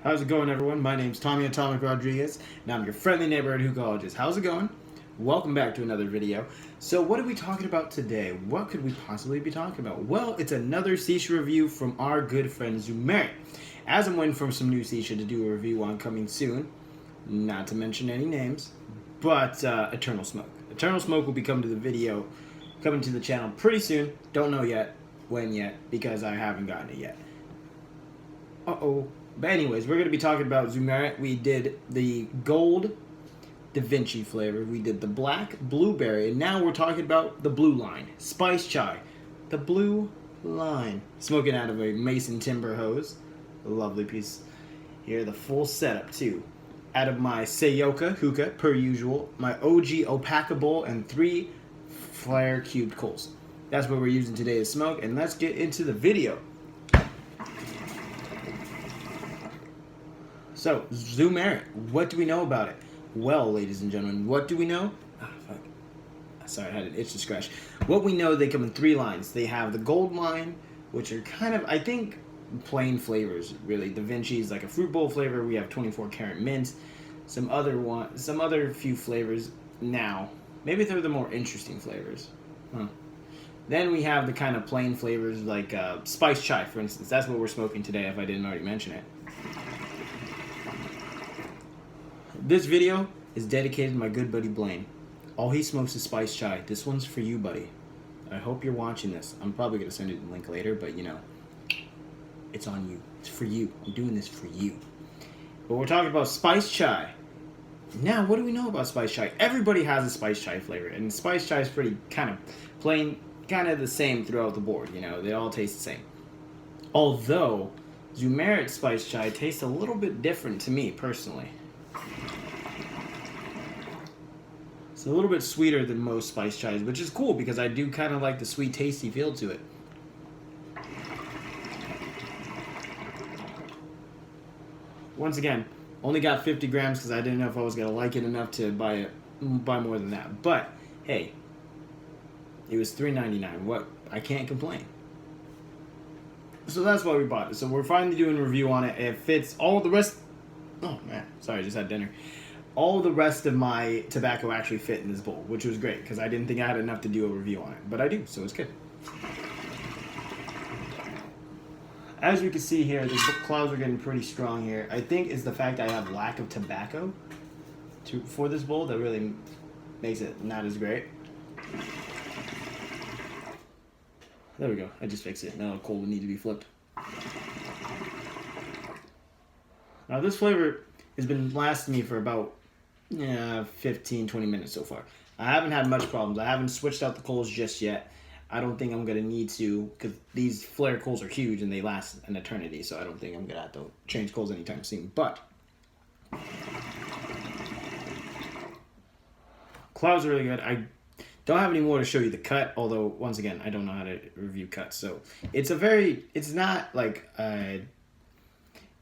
How's it going, everyone? My name's Tommy Atomic Rodriguez, and I'm your friendly neighborhood hookologist. How's it going? Welcome back to another video. So what are we talking about today? What could we possibly be talking about? Well, it's another Sisha review from our good friend Zoomerit. As I'm waiting for some new Sisha to do a review on coming soon, not to mention any names, but Eternal Smoke. Eternal Smoke will be coming to the channel pretty soon. Don't know yet, when yet, because I haven't gotten it yet. Uh-oh. But anyways, we're going to be talking about Zoomerit. We did the gold Da Vinci flavor. We did the black blueberry. And now we're talking about the blue line. Spice Chai. The blue line. Smoking out of a Mason Timber hose. A lovely piece. Here, the full setup, too. Out of my Seioka hookah, per usual. My OG Opaka bowl and 3 flare cubed coals. That's what we're using today to smoke. And let's get into the video. So, Zoomerit, what do we know about it? Well, ladies and gentlemen, what do we know? Fuck. Sorry, I had an itch to scratch. What we know, they come in 3 lines. They have the gold line, which are kind of, I think, plain flavors, really. Da Vinci is like a fruit bowl flavor. We have 24 karat mint. Some other few flavors now. Maybe they're the more interesting flavors. Then we have the kind of plain flavors like Spice Chai, for instance. That's what we're smoking today, if I didn't already mention it. This video is dedicated to my good buddy Blaine. All he smokes is Spice Chai. This one's for you, buddy. I hope you're watching this. I'm probably going to send you the link later, but you know, it's on you. It's for you. I'm doing this for you. But we're talking about Spice Chai. Now, what do we know about Spice Chai? Everybody has a Spice Chai flavor, and Spice Chai is pretty kind of plain, kind of the same throughout the board. You know, they all taste the same. Although, Zoomerit Spice Chai tastes a little bit different to me, personally. It's a little bit sweeter than most Spice Chais, which is cool because I do kind of like the sweet, tasty feel to it. Once again, only got 50 grams because I didn't know if I was going to like it enough to buy more than that. But, hey, it was $3.99. What? I can't complain. So that's why we bought it. So we're finally doing a review on it. It fits all the rest... Oh, man. Sorry, I just had dinner. All the rest of my tobacco actually fit in this bowl, which was great, because I didn't think I had enough to do a review on it. But I do, so it's good. As we can see here, the clouds are getting pretty strong here. I think it's the fact I have lack of tobacco for this bowl that really makes it not as great. There we go. I just fixed it. Now the coal would need to be flipped. Now this flavor has been lasting me for about 15-20 minutes so far. I haven't had much problems. I haven't switched out the coals just yet. I don't think I'm going to need to, because these flare coals are huge and they last an eternity, so I don't think I'm going to have to change coals anytime soon. But clouds are really good. I don't have any more to show you the cut, although once again, I don't know how to review cuts. So it's not like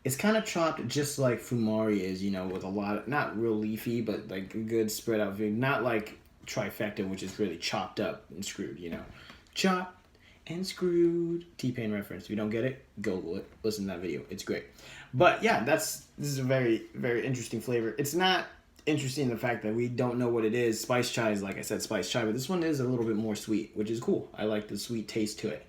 it's kind of chopped just like Fumari is, you know, with a lot of, not real leafy, but like a good spread out view. Not like Trifecta, which is really chopped up and screwed, you know. Chopped and screwed. T-Pain reference. If you don't get it, Google it. Listen to that video. It's great. But yeah, this is a very, very interesting flavor. It's not interesting in the fact that we don't know what it is. Spice Chai is, like I said, Spice Chai, but this one is a little bit more sweet, which is cool. I like the sweet taste to it.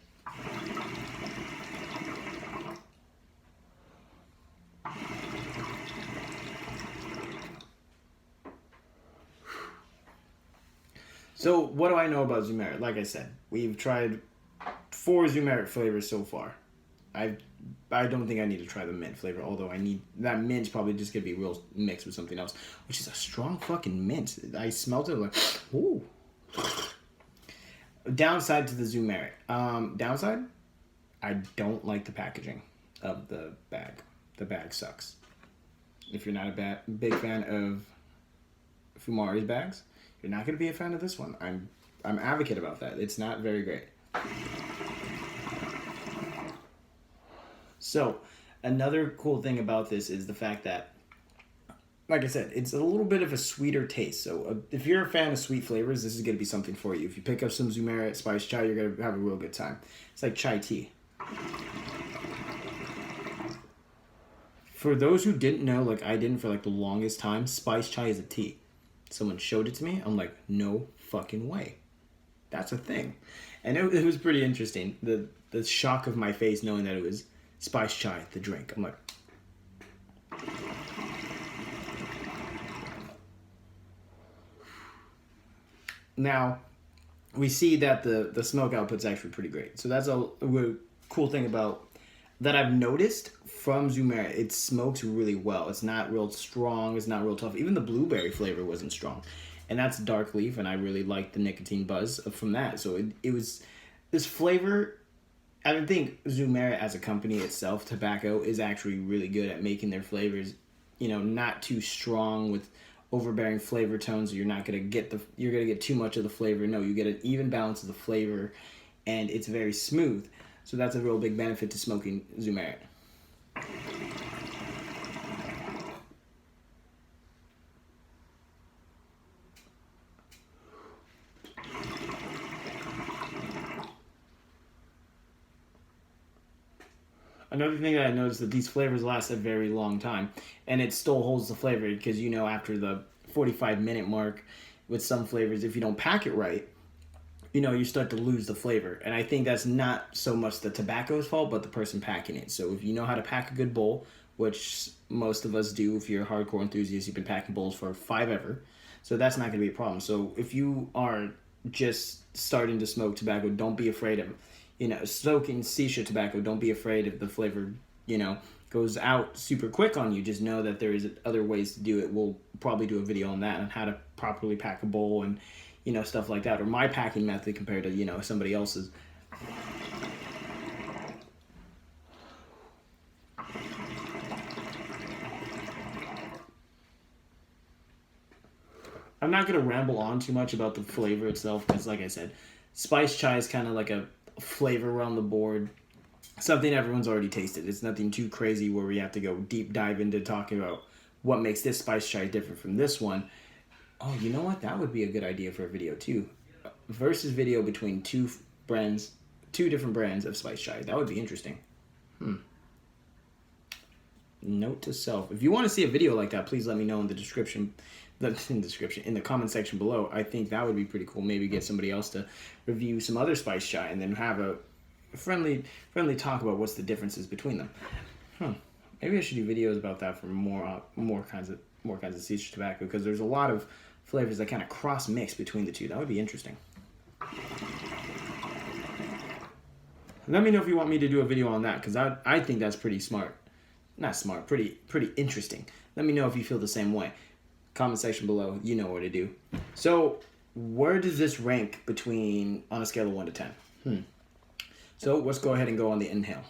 So, what do I know about Zoomerit? Like I said, we've tried 4 Zoomerit flavors so far. I don't think I need to try the mint flavor, although that mint's probably just going to be real mixed with something else, which is a strong fucking mint. I smelled it like, ooh. Downside to the Zoomerit. Downside? I don't like the packaging of the bag. The bag sucks. If you're not a big fan of Fumari's bags, you're not going to be a fan of this one. I'm advocate about that. It's not very great. So, another cool thing about this is the fact that, like I said, it's a little bit of a sweeter taste. So, if you're a fan of sweet flavors, this is going to be something for you. If you pick up some Zoomerit Spice Chai, you're going to have a real good time. It's like chai tea. For those who didn't know, like I didn't for like the longest time, spice chai is a tea. Someone showed it to me. I'm like, no fucking way. That's a thing. And it was pretty interesting. The shock of my face knowing that it was spice chai, the drink. I'm like, now we see that the smoke output's actually pretty great. So that's a cool thing about that I've noticed from Zumera. It smokes really well. It's not real strong. It's not real tough. Even the blueberry flavor wasn't strong. And that's dark leaf, and I really like the nicotine buzz from that. So it was this flavor. I don't think Zumera as a company itself, tobacco, is actually really good at making their flavors, not too strong with overbearing flavor tones. You're not gonna get too much of the flavor. No, you get an even balance of the flavor, and it's very smooth. So that's a real big benefit to smoking Zumera. Another thing that I noticed that these flavors last a very long time, and it still holds the flavor because after the 45-minute mark, with some flavors, if you don't pack it right, you start to lose the flavor. And I think that's not so much the tobacco's fault, but the person packing it. So if you know how to pack a good bowl, which most of us do, if you're a hardcore enthusiast, you've been packing bowls for 5 ever, so that's not going to be a problem. So if you are just starting to smoke tobacco, don't be afraid of smoking shisha tobacco. Don't be afraid if the flavor, goes out super quick on you. Just know that there is other ways to do it. We'll probably do a video on that, on how to properly pack a bowl and, stuff like that. Or my packing method compared to, somebody else's. I'm not going to ramble on too much about the flavor itself because, like I said, spice chai is kind of like a flavor around the board, something everyone's already tasted. It's nothing too crazy where we have to go deep dive into talking about what makes this spice chai different from this one. Oh, you know what? That would be a good idea for a video too. Versus video between two different brands of spice chai. That would be interesting. Note to self: if you want to see a video like that, please let me know in the description. In the comment section below. I think that would be pretty cool. Maybe get somebody else to review some other spice chai and then have a friendly talk about what's the differences between them. Maybe I should do videos about that for more kinds of shisha tobacco, because there's a lot of flavors that kind of cross mix between the two. That would be interesting. Let me know if you want me to do a video on that, because I think that's pretty smart. Not smart, pretty interesting. Let me know if you feel the same way. Comment section below, you know what to do. So, where does this rank on a scale of 1 to 10? So, let's go ahead and go on the inhale.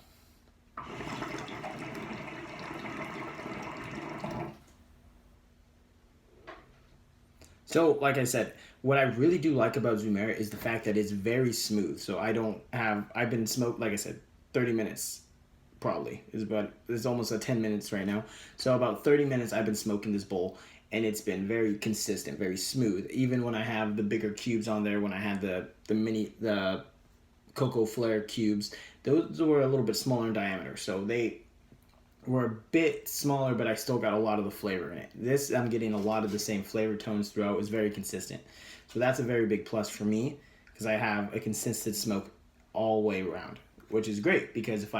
So, like I said, what I really do like about Zumera is the fact that it's very smooth. So, I've been smoked, like I said, 30 minutes probably. It's almost 10 minutes right now. So, about 30 minutes I've been smoking this bowl. And it's been very consistent, very smooth. Even when I have the bigger cubes on there, when I had the Coco Flare cubes, those were a little bit smaller in diameter. So they were a bit smaller, but I still got a lot of the flavor in it. This, I'm getting a lot of the same flavor tones throughout. It's very consistent. So that's a very big plus for me, because I have a consistent smoke all the way around, which is great, because if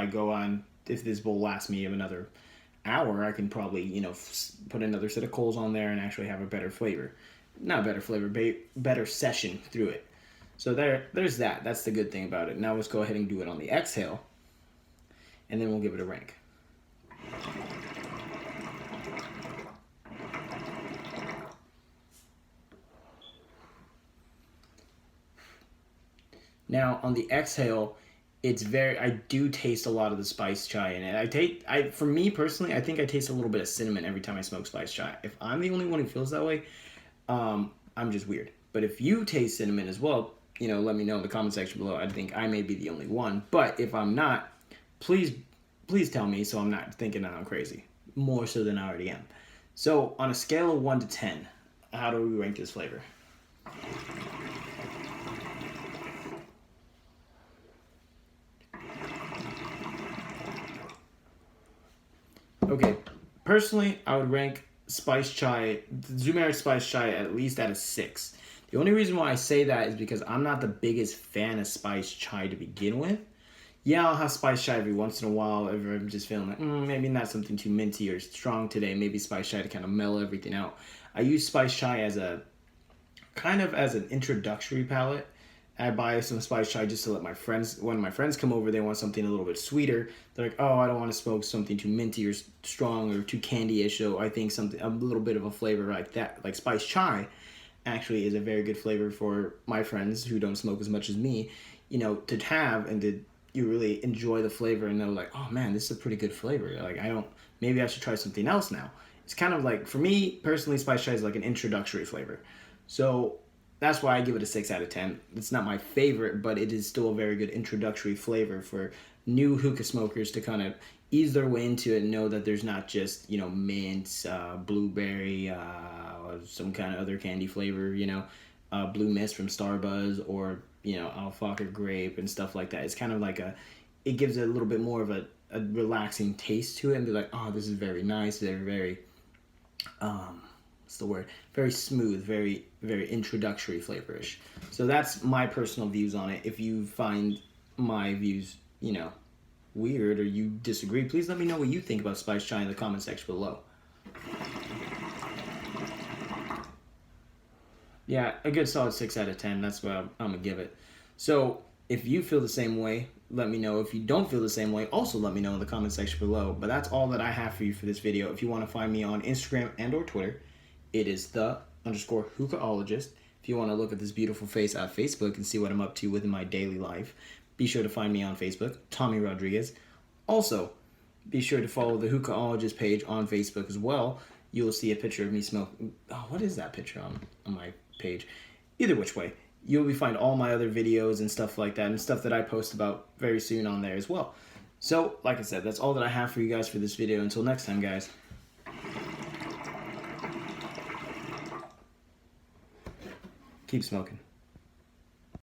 this bowl lasts me another hour, I can probably, put another set of coals on there and actually have a better flavor. Not better flavor, but better session through it. So there's that. That's the good thing about it. Now let's go ahead and do it on the exhale, and then we'll give it a rank. Now on the exhale, I do taste a lot of the spice chai in it. For me personally, I think I taste a little bit of cinnamon every time I smoke spice chai. If I'm the only one who feels that way, I'm just weird. But if you taste cinnamon as well, let me know in the comment section below. I think I may be the only one. But if I'm not, please tell me, so I'm not thinking that I'm crazy. More so than I already am. So on a scale of 1 to 10, how do we rank this flavor? Okay, personally, I would rank Spice Chai, Zoo Merit Spice Chai, at least at a 6. The only reason why I say that is because I'm not the biggest fan of Spice Chai to begin with. Yeah, I'll have Spice Chai every once in a while if I'm just feeling like, maybe not something too minty or strong today. Maybe Spice Chai to kind of mellow everything out. I use Spice Chai as a kind of as an introductory palette. I buy some Spice Chai just to let my friends, when my friends come over, they want something a little bit sweeter. They're like, oh, I don't want to smoke something too minty or strong or too candy-ish. So I think something, a little bit of a flavor like that, like Spice Chai, actually is a very good flavor for my friends who don't smoke as much as me, you know, to have and to you really enjoy the flavor and they're like, oh man, this is a pretty good flavor. Like, maybe I should try something else now. It's kind of like, for me personally, Spice Chai is like an introductory flavor. So that's why I give it a 6 out of 10. It's not my favorite, but it is still a very good introductory flavor for new hookah smokers to kind of ease their way into it and know that there's not just, you know, mint, blueberry, some kind of other candy flavor, you know, Blue Mist from Starbuzz, or, you know, alfalfa grape and stuff like that. It's kind of like it gives it a little bit more of a relaxing taste to it and be like, oh, this is very nice, very, what's the word? Very smooth, very, very introductory flavorish. So that's my personal views on it. If you find my views, you know, weird or you disagree, please let me know what you think about Spice Chai in the comment section below. Yeah, a good solid 6 out of 10. That's what I'm gonna give it. So if you feel the same way, let me know. If you don't feel the same way, also let me know in the comment section below. But that's all that I have for you for this video. If you want to find me on Instagram and or Twitter, it is _hookahologist. If you want to look at this beautiful face on Facebook and see what I'm up to within my daily life, be sure to find me on Facebook, Tommy Rodriguez. Also, be sure to follow the Hookahologist page on Facebook as well. You'll see a picture of me smoking. Oh, what is that picture on my page? Either which way, you'll find all my other videos and stuff like that, and stuff that I post about very soon on there as well. So, like I said, that's all that I have for you guys for this video. Until next time, guys. Keep smoking.